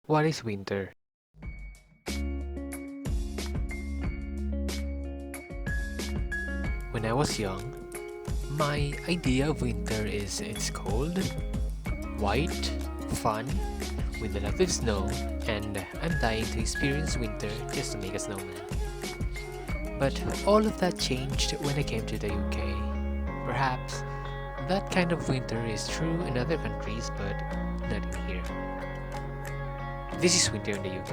What is winter? When I was young, my idea of winter is it's cold, white, fun, with a lot of snow, and I'm dying to experience winter just to make a snowman. But all of that changed when I came to the UK. Perhaps that kind of winter is true in other countries, but not in here. This is winter in the UK.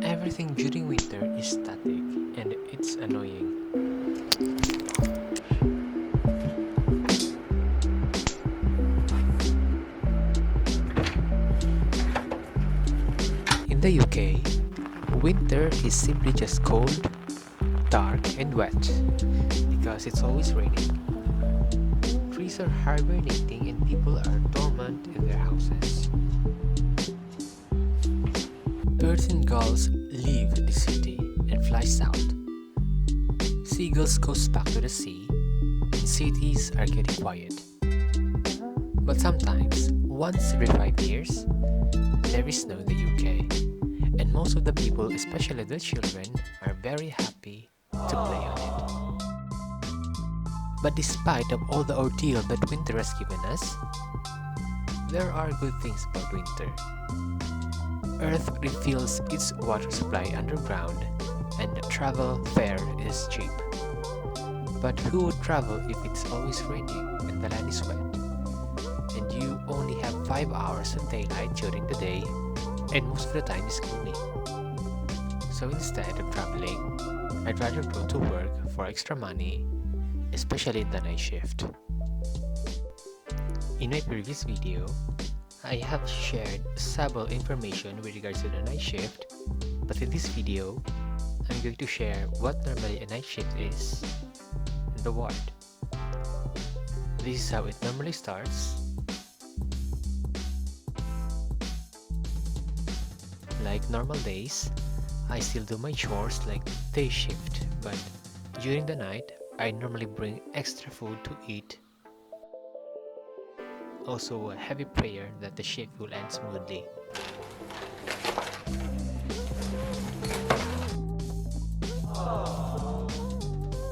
Everything during winter is static and it's annoying. In the UK, winter is simply just cold, dark, and wet because it's always raining. Trees are hibernating and people are dormant in their houses. Birds and gulls leave the city and fly south. Seagulls goes back to the sea, and cities are getting quiet. But sometimes, once every 5 years, there is snow in the UK, and most of the people, especially the children, are very happy to play on it. But despite of all the ordeal that winter has given us, there are good things about winter. Earth refills its water supply underground, and travel fare is cheap. But who would travel if it's always raining and the land is wet? And you only have 5 hours of daylight during the day, and most of the time is gloomy. So instead of traveling, I'd rather go to work for extra money, especially in the night shift. In my previous video, I have shared several information with regards to the night shift, but in this video, I'm going to share what normally a night shift is in the ward. This is how it normally starts. Like normal days, I still do my chores like day shift, but during the night, I normally bring extra food to eat. Also a heavy prayer that the shift will end smoothly.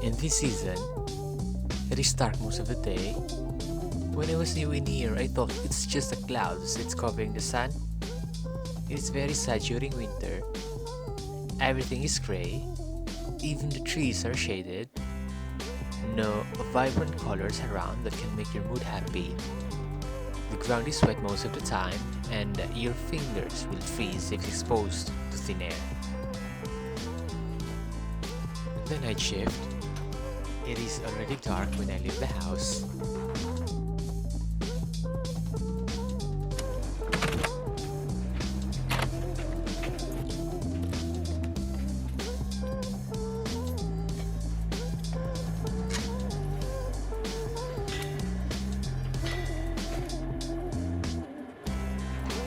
In this season, it is dark most of the day. When I was new in here, I thought it's just the clouds that's covering the sun. It's very sad during winter. Everything is grey. Even the trees are shaded. No vibrant colors around that can make your mood happy. The ground is wet most of the time, and your fingers will freeze if exposed to thin air. The night shift. It is already dark when I leave the house.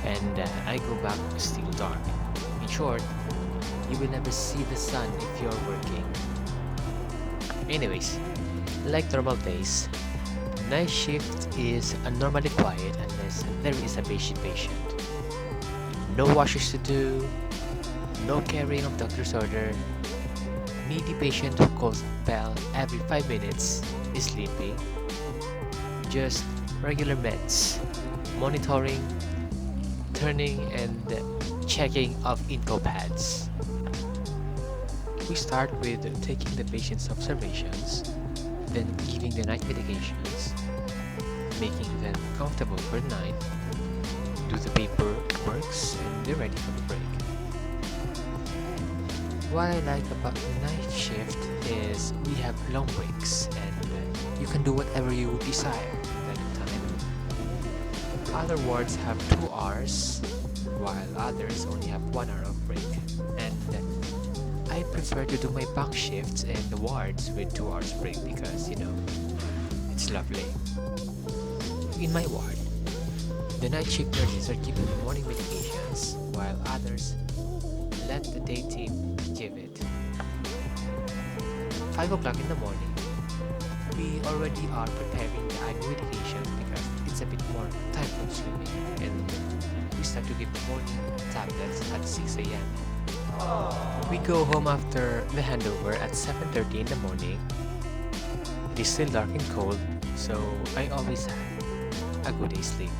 And I go back still dark. In short, you will never see the sun if you're working. Anyways, like normal days, night shift is normally quiet unless there is a patient. No washes to do, no carrying of doctor's order, needy patient who calls bell every 5 minutes is sleeping, just regular meds, monitoring, turning and checking of info pads. We start with taking the patient's observations, then giving the night medications, making them comfortable for the night, do the paperworks, and they're ready for the break. What I like about night shift is we have long breaks and you can do whatever you desire at that time. Other wards have 2 hours, while others only have 1 hour of break. And I prefer to do my bank shifts in the wards with 2 hours break because, it's lovely. In my ward, The night shift nurses are given morning medications, while others let the day team give it. 5 o'clock in the morning, we already are preparing the IV medication because it's a bit more time consuming, and we start to give morning tablets at 6 a.m. We go home after the handover at 7:30 in the morning. It is still dark and cold, so I always have a good day's sleep.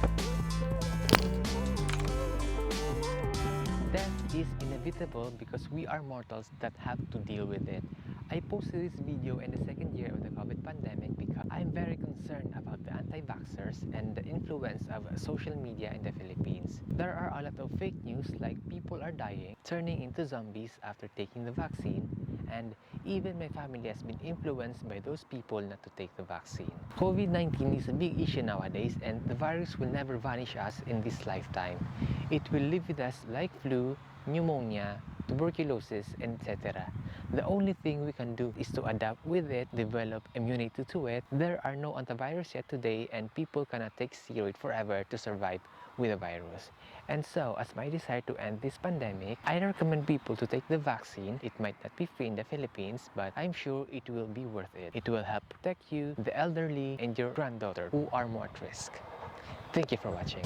Death is inevitable because we are mortals that have to deal with it. I posted this video in the second year of the COVID pandemic because I'm very concerned about the anti-vaxxers and the influence of social media in the Philippines. There are a lot of fake news like people are dying, turning into zombies after taking the vaccine, and even my family has been influenced by those people not to take the vaccine. COVID-19 is a big issue nowadays, and the virus will never vanish us in this lifetime. It will live with us like flu, pneumonia, tuberculosis, etc. The only thing we can do is to adapt with it, develop immunity to it. There are no antivirus yet today, and people cannot take steroid forever to survive with the virus. And so, as my desire to end this pandemic, I recommend people to take the vaccine. It might not be free in the Philippines, but I'm sure it will be worth it. It will help protect you, the elderly, and your granddaughter who are more at risk. Thank you for watching.